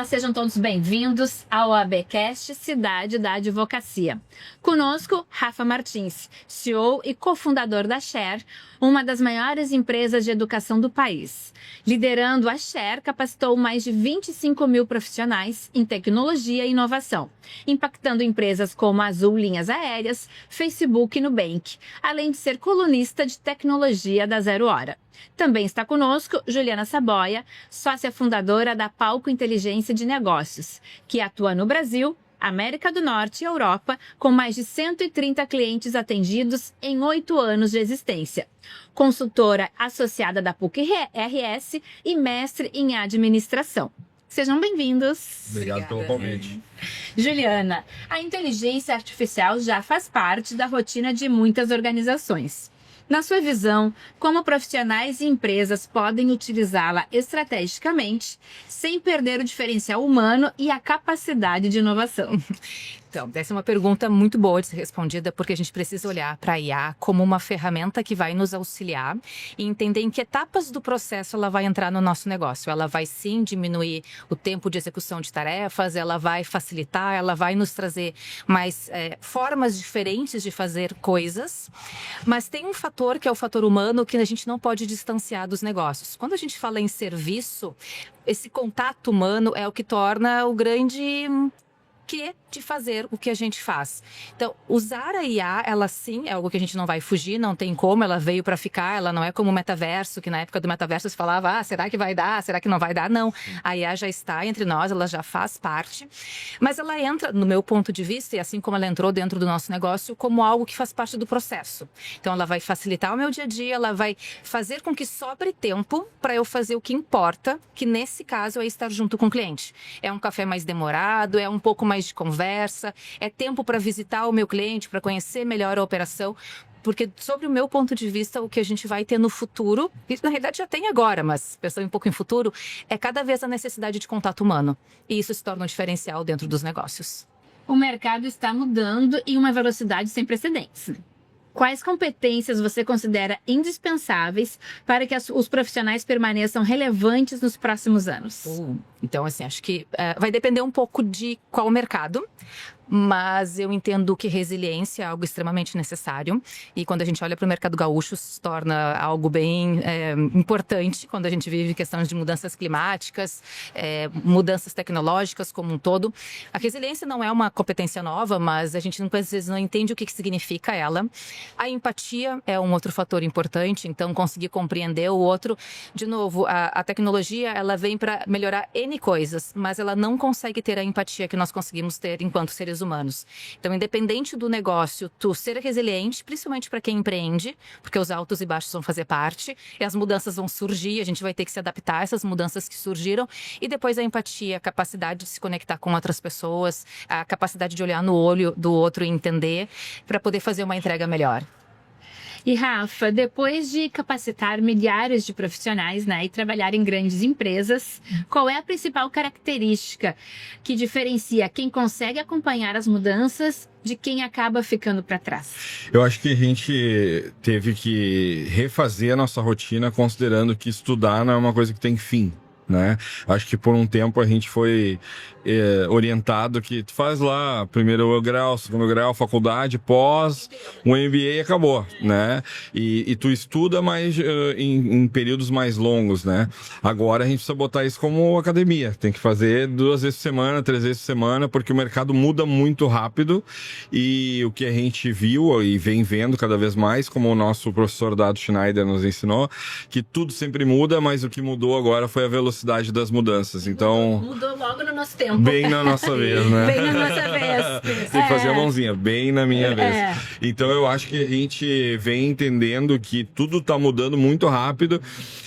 Olá, sejam todos bem-vindos ao ABcast Cidade da Advocacia. Conosco, Rafa Martins, CEO e cofundador da Share, uma das maiores empresas de educação do país. Liderando a Share, capacitou mais de 25 mil profissionais em tecnologia e inovação, impactando empresas como a Azul Linhas Aéreas, Facebook e Nubank, além de ser colunista de tecnologia da Zero Hora. Também está conosco Juliana Saboia, sócia fundadora da Palco Inteligência de Negócios, que atua no Brasil, América do Norte e Europa, com mais de 130 clientes atendidos em 8 anos de existência. Consultora associada da PUC-RS e mestre em administração. Sejam bem-vindos. Obrigado pelo convite. Juliana, a inteligência artificial já faz parte da rotina de muitas organizações. Na sua visão, como profissionais e empresas podem utilizá-la estrategicamente, sem perder o diferencial humano e a capacidade de inovação? Então, essa é uma pergunta muito boa de ser respondida, porque a gente precisa olhar para a IA como uma ferramenta que vai nos auxiliar e entender em que etapas do processo ela vai entrar no nosso negócio. Ela vai sim diminuir o tempo de execução de tarefas, ela vai facilitar, ela vai nos trazer mais formas diferentes de fazer coisas, mas tem um fator que é o fator humano que a gente não pode distanciar dos negócios. Quando a gente fala em serviço, esse contato humano é o que torna o grande de fazer o que a gente faz. Então, usar a IA, ela sim é algo que a gente não vai fugir, não tem como, ela veio para ficar, ela não é como o metaverso, que na época do metaverso se falava, será que vai dar, será que não vai dar? Não, a IA já está entre nós, ela já faz parte, mas ela entra, no meu ponto de vista, e assim como ela entrou dentro do nosso negócio, como algo que faz parte do processo. Então, ela vai facilitar o meu dia a dia, ela vai fazer com que sobre tempo para eu fazer o que importa, que nesse caso é estar junto com o cliente. É um café mais demorado, é um pouco mais de conversa, é tempo para visitar o meu cliente, para conhecer melhor a operação, porque sobre o meu ponto de vista, o que a gente vai ter no futuro, e na realidade já tem agora, mas pensando um pouco em futuro, é cada vez a necessidade de contato humano, e isso se torna um diferencial dentro dos negócios. O mercado está mudando em uma velocidade sem precedentes. Quais competências você considera indispensáveis para que os profissionais permaneçam relevantes nos próximos anos? Então, assim, acho que vai depender um pouco de qual mercado, mas eu entendo que resiliência é algo extremamente necessário. E quando a gente olha para o mercado gaúcho, se torna algo bem importante quando a gente vive questões de mudanças climáticas, mudanças tecnológicas como um todo. A resiliência não é uma competência nova, mas a gente às vezes não entende o que significa ela. A empatia é um outro fator importante, então conseguir compreender o outro. De novo, a tecnologia ela vem para melhorar N coisas, mas ela não consegue ter a empatia que nós conseguimos ter enquanto seres humanos. Então, independente do negócio, tu ser resiliente, principalmente para quem empreende, porque os altos e baixos vão fazer parte, e as mudanças vão surgir, a gente vai ter que se adaptar a essas mudanças que surgiram, e depois a empatia, a capacidade de se conectar com outras pessoas, a capacidade de olhar no olho do outro e entender, para poder fazer uma entrega melhor. E Rafa, depois de capacitar milhares de profissionais, e trabalhar em grandes empresas, qual é a principal característica que diferencia quem consegue acompanhar as mudanças de quem acaba ficando para trás? Eu acho que a gente teve que refazer a nossa rotina considerando que estudar não é uma coisa que tem fim, né? Acho que por um tempo a gente foi orientado que tu faz lá primeiro grau, segundo grau, faculdade, pós, um MBA e acabou, né? E tu estuda mais em períodos mais longos, né? Agora a gente precisa botar isso como academia, tem que fazer 2 vezes por semana, 3 vezes por semana, porque o mercado muda muito rápido e o que a gente viu e vem vendo cada vez mais, como o nosso professor Dado Schneider nos ensinou, que tudo sempre muda, mas o que mudou agora foi a velocidade das mudanças. Então mudou logo no nosso tempo. Bem na nossa vez, né? Bem na nossa vez. Tem que fazer a mãozinha, bem na minha vez. Então eu acho que a gente vem entendendo que tudo tá mudando muito rápido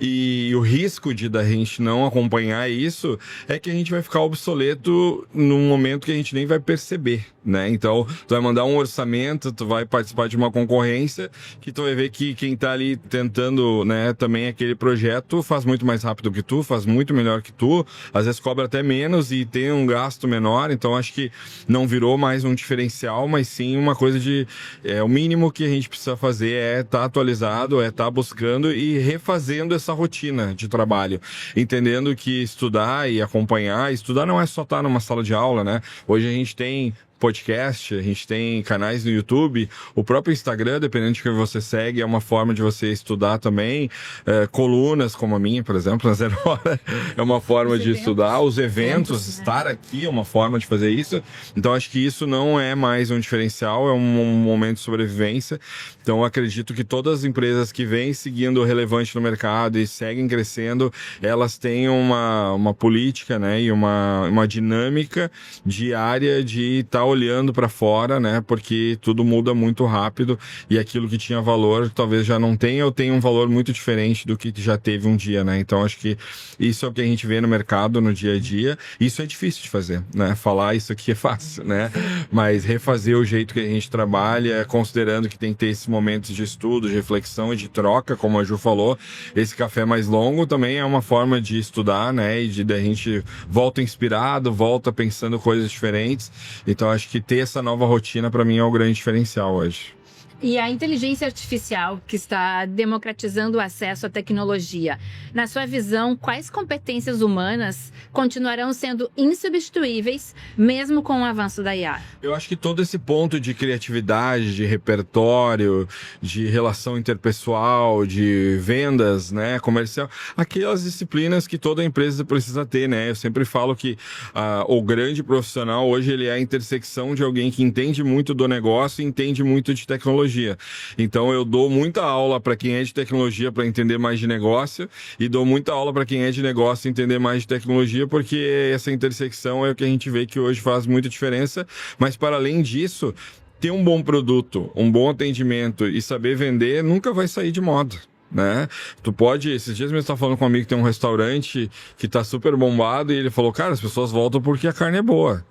e o risco da gente não acompanhar isso é que a gente vai ficar obsoleto num momento que a gente nem vai perceber, né? Então, tu vai mandar um orçamento, tu vai participar de uma concorrência que tu vai ver que quem tá ali tentando, né, também aquele projeto faz muito mais rápido que tu, faz muito muito melhor que tu, às vezes cobra até menos e tem um gasto menor, então acho que não virou mais um diferencial, mas sim uma coisa de... o mínimo que a gente precisa fazer é estar atualizado, é estar buscando e refazendo essa rotina de trabalho, entendendo que estudar e acompanhar, estudar não é só estar numa sala de aula, né? Hoje a gente tem podcast, a gente tem canais no YouTube, o próprio Instagram, dependendo de que você segue, é uma forma de você estudar também, colunas como a minha, por exemplo, na Zero Hora, é uma forma de estudar, os eventos, estar aqui é uma forma de fazer isso, então acho que isso não é mais um diferencial, é um momento de sobrevivência, então eu acredito que todas as empresas que vêm seguindo o relevante no mercado e seguem crescendo, elas têm uma política, né, e uma dinâmica diária de estar olhando para fora, né? Porque tudo muda muito rápido e aquilo que tinha valor talvez já não tenha ou tenha um valor muito diferente do que já teve um dia, né? Então acho que isso é o que a gente vê no mercado no dia a dia. Isso é difícil de fazer, né? Falar isso aqui é fácil, né? Mas refazer o jeito que a gente trabalha, considerando que tem que ter esses momentos de estudo, de reflexão e de troca, como a Ju falou, esse café mais longo também é uma forma de estudar, né? E de a gente volta inspirado, volta pensando coisas diferentes. Então acho que ter essa nova rotina para mim é o grande diferencial hoje. E a inteligência artificial que está democratizando o acesso à tecnologia, na sua visão, quais competências humanas continuarão sendo insubstituíveis, mesmo com o avanço da IA? Eu acho que todo esse ponto de criatividade, de repertório, de relação interpessoal, de vendas, né, comercial, aquelas disciplinas que toda empresa precisa ter, né? Eu sempre falo que o grande profissional hoje ele é a intersecção de alguém que entende muito do negócio e entende muito de tecnologia. Então eu dou muita aula para quem é de tecnologia para entender mais de negócio e dou muita aula para quem é de negócio entender mais de tecnologia, porque essa intersecção é o que a gente vê que hoje faz muita diferença, mas para além disso, ter um bom produto, um bom atendimento e saber vender nunca vai sair de moda. Né? Tu pode, esses dias mesmo estava falando com um amigo que tem um restaurante que tá super bombado e ele falou, cara, as pessoas voltam porque a carne é boa.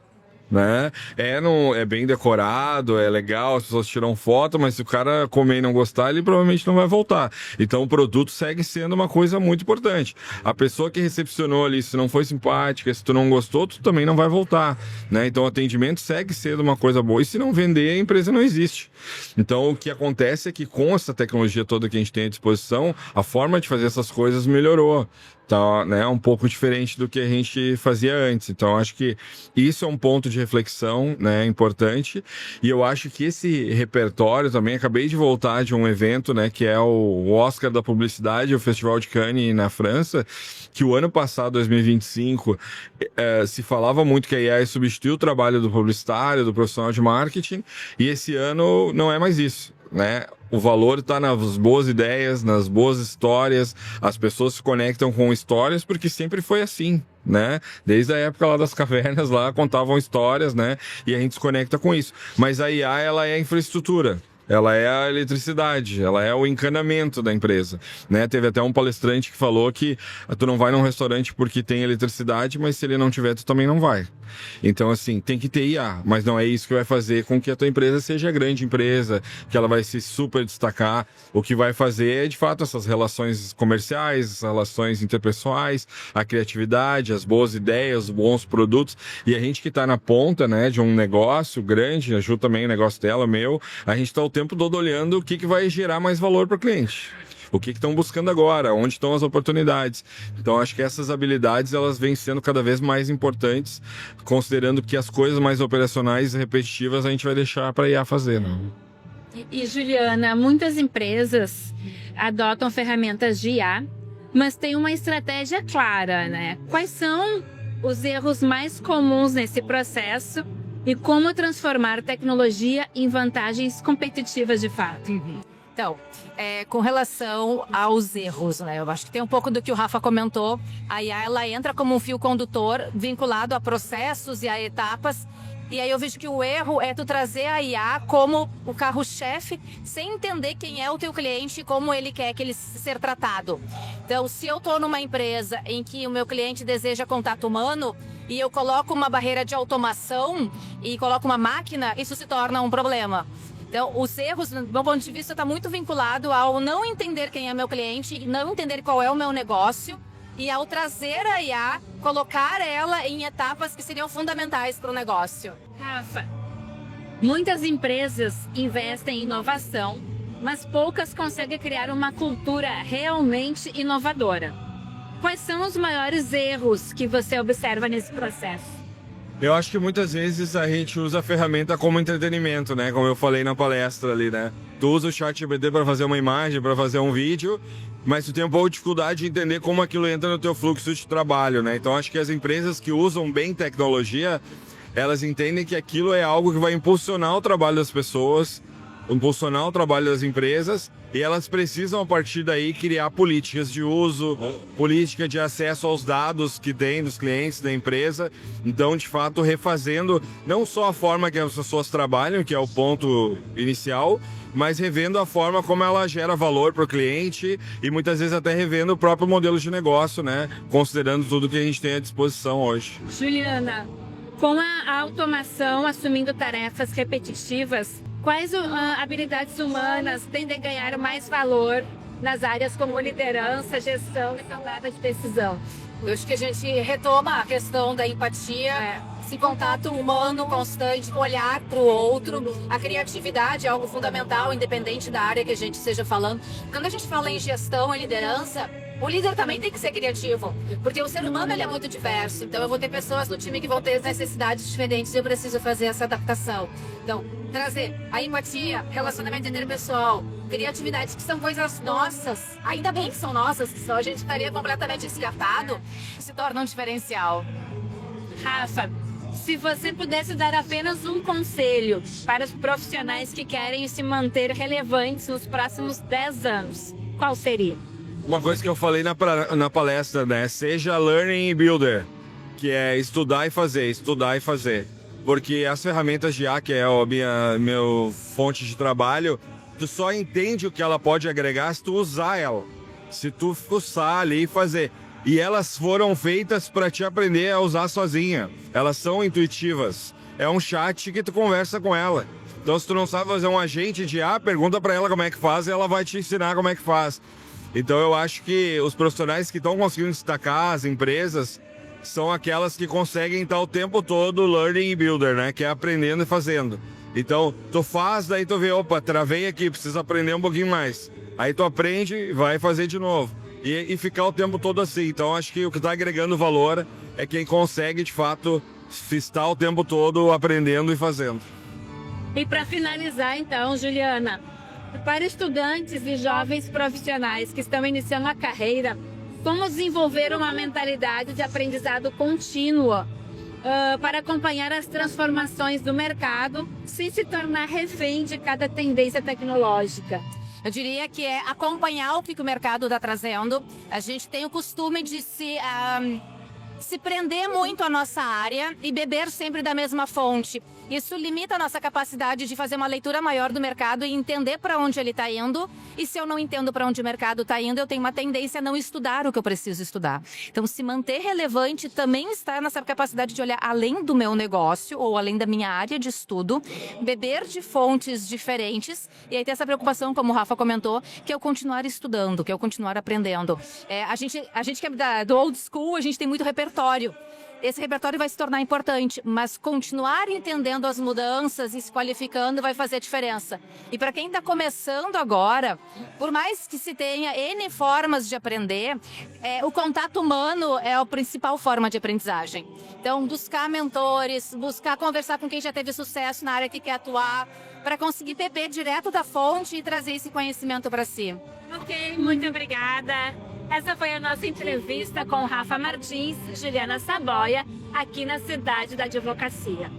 Né? É bem decorado, é legal, as pessoas tiram foto, mas se o cara comer e não gostar, ele provavelmente não vai voltar. Então o produto segue sendo uma coisa muito importante. A pessoa que recepcionou ali, se não foi simpática, se tu não gostou, tu também não vai voltar, né? Então o atendimento segue sendo uma coisa boa, e se não vender, a empresa não existe. Então o que acontece é que com essa tecnologia toda que a gente tem à disposição, a forma de fazer essas coisas melhorou. Tá, né, um pouco diferente do que a gente fazia antes. Então, acho que isso é um ponto de reflexão, né, importante. E eu acho que esse repertório também, acabei de voltar de um evento, né, que é o Oscar da Publicidade, o Festival de Cannes na França, que o ano passado, 2025, se falava muito que a IA ia substituir o trabalho do publicitário, do profissional de marketing, e esse ano não é mais isso, né? O valor está nas boas ideias, nas boas histórias. As pessoas se conectam com histórias porque sempre foi assim, né? Desde a época lá das cavernas, lá contavam histórias, né? E a gente se conecta com isso. Mas a IA, ela é a infraestrutura. Ela é a eletricidade, ela é o encanamento da empresa, né? Teve até um palestrante que falou que tu não vai num restaurante porque tem eletricidade, mas se ele não tiver, tu também não vai. Então, assim, tem que ter IA, mas não é isso que vai fazer com que a tua empresa seja grande empresa, que ela vai se super destacar. O que vai fazer é, de fato, essas relações comerciais, essas relações interpessoais, a criatividade, as boas ideias, os bons produtos. E a gente que está na ponta, né, de um negócio grande, a Ju também, o negócio dela, o meu, a gente está o tempo todo olhando o que vai gerar mais valor para o cliente. O que estão buscando agora, onde estão as oportunidades. Então, acho que essas habilidades elas vêm sendo cada vez mais importantes, considerando que as coisas mais operacionais e repetitivas a gente vai deixar para IA fazer. Né? E, Juliana, muitas empresas adotam ferramentas de IA, mas tem uma estratégia clara, né? Quais são os erros mais comuns nesse processo e como transformar tecnologia em vantagens competitivas de fato? Então, com relação aos erros, né? Eu acho que tem um pouco do que o Rafa comentou. A IA, ela entra como um fio condutor vinculado a processos e a etapas. E aí eu vejo que o erro é tu trazer a IA como o carro-chefe, sem entender quem é o teu cliente e como ele quer que ele ser tratado. Então, se eu estou numa empresa em que o meu cliente deseja contato humano e eu coloco uma barreira de automação e coloco uma máquina, isso se torna um problema. Então, os erros, do meu ponto de vista, está muito vinculado ao não entender quem é meu cliente, não entender qual é o meu negócio, e ao trazer a IA, colocar ela em etapas que seriam fundamentais para o negócio. Rafa, muitas empresas investem em inovação, mas poucas conseguem criar uma cultura realmente inovadora. Quais são os maiores erros que você observa nesse processo? Eu acho que muitas vezes a gente usa a ferramenta como entretenimento, né? Como eu falei na palestra ali, né? Tu usa o ChatGPT para fazer uma imagem, para fazer um vídeo, mas tu tem um pouco de dificuldade de entender como aquilo entra no teu fluxo de trabalho, né? Então acho que as empresas que usam bem tecnologia, elas entendem que aquilo é algo que vai impulsionar o trabalho das pessoas, impulsionar o trabalho das empresas, e elas precisam, a partir daí, criar políticas de uso, política de acesso aos dados que tem dos clientes da empresa. Então, de fato, refazendo não só a forma que as pessoas trabalham, que é o ponto inicial, mas revendo a forma como ela gera valor para o cliente e muitas vezes até revendo o próprio modelo de negócio, né? Considerando tudo que a gente tem à disposição hoje. Juliana, com a automação assumindo tarefas repetitivas, quais habilidades humanas tendem a ganhar mais valor nas áreas como liderança, gestão e tomada de decisão? Eu acho que a gente retoma a questão da empatia, esse contato humano constante, olhar para o outro. A criatividade é algo fundamental, independente da área que a gente esteja falando. Quando a gente fala em gestão e liderança, o líder também tem que ser criativo, porque o ser humano ele é muito diverso. Então eu vou ter pessoas no time que vão ter necessidades diferentes e eu preciso fazer essa adaptação. Então, trazer a empatia, relacionamento interpessoal, criatividade, que são coisas nossas, ainda bem que são nossas, que só a gente estaria completamente descartado, se torna um diferencial. Rafa, se você pudesse dar apenas um conselho para os profissionais que querem se manter relevantes nos próximos 10 anos, qual seria? Uma coisa que eu falei na palestra, né? Seja learning builder, que é estudar e fazer, estudar e fazer. Porque as ferramentas de IA, que é a minha fonte de trabalho, tu só entende o que ela pode agregar se tu usar ela. Se tu fuçar ali e fazer. E elas foram feitas para te aprender a usar sozinha. Elas são intuitivas. É um chat que tu conversa com ela. Então, se tu não sabe fazer um agente de IA, pergunta para ela como é que faz e ela vai te ensinar como é que faz. Então, eu acho que os profissionais que estão conseguindo destacar, as empresas, são aquelas que conseguem estar o tempo todo learning builder, né? Que é aprendendo e fazendo. Então, tu faz, daí tu vê, opa, travei aqui, preciso aprender um pouquinho mais. Aí tu aprende e vai fazer de novo. E ficar o tempo todo assim. Então, acho que o que está agregando valor é quem consegue, de fato, estar o tempo todo aprendendo e fazendo. E para finalizar, então, Juliana, para estudantes e jovens profissionais que estão iniciando a carreira, como desenvolver uma mentalidade de aprendizado contínua para acompanhar as transformações do mercado sem se tornar refém de cada tendência tecnológica? Eu diria que é acompanhar o que o mercado está trazendo. A gente tem o costume de se prender muito à nossa área e beber sempre da mesma fonte. Isso limita a nossa capacidade de fazer uma leitura maior do mercado e entender para onde ele está indo. E se eu não entendo para onde o mercado está indo, eu tenho uma tendência a não estudar o que eu preciso estudar. Então, se manter relevante também está nessa capacidade de olhar além do meu negócio ou além da minha área de estudo, beber de fontes diferentes e aí ter essa preocupação, como o Rafa comentou, que é eu continuar estudando, que é eu continuar aprendendo. A gente que é do old school, a gente tem muito repertório. Esse repertório vai se tornar importante, mas continuar entendendo as mudanças e se qualificando vai fazer diferença. E para quem está começando agora, por mais que se tenha N formas de aprender, o contato humano é a principal forma de aprendizagem. Então, buscar mentores, buscar conversar com quem já teve sucesso na área que quer atuar, para conseguir beber direto da fonte e trazer esse conhecimento para si. Ok, muito obrigada. Essa foi a nossa entrevista com Rafa Martins e Juliana Saboia, aqui na Cidade da Advocacia.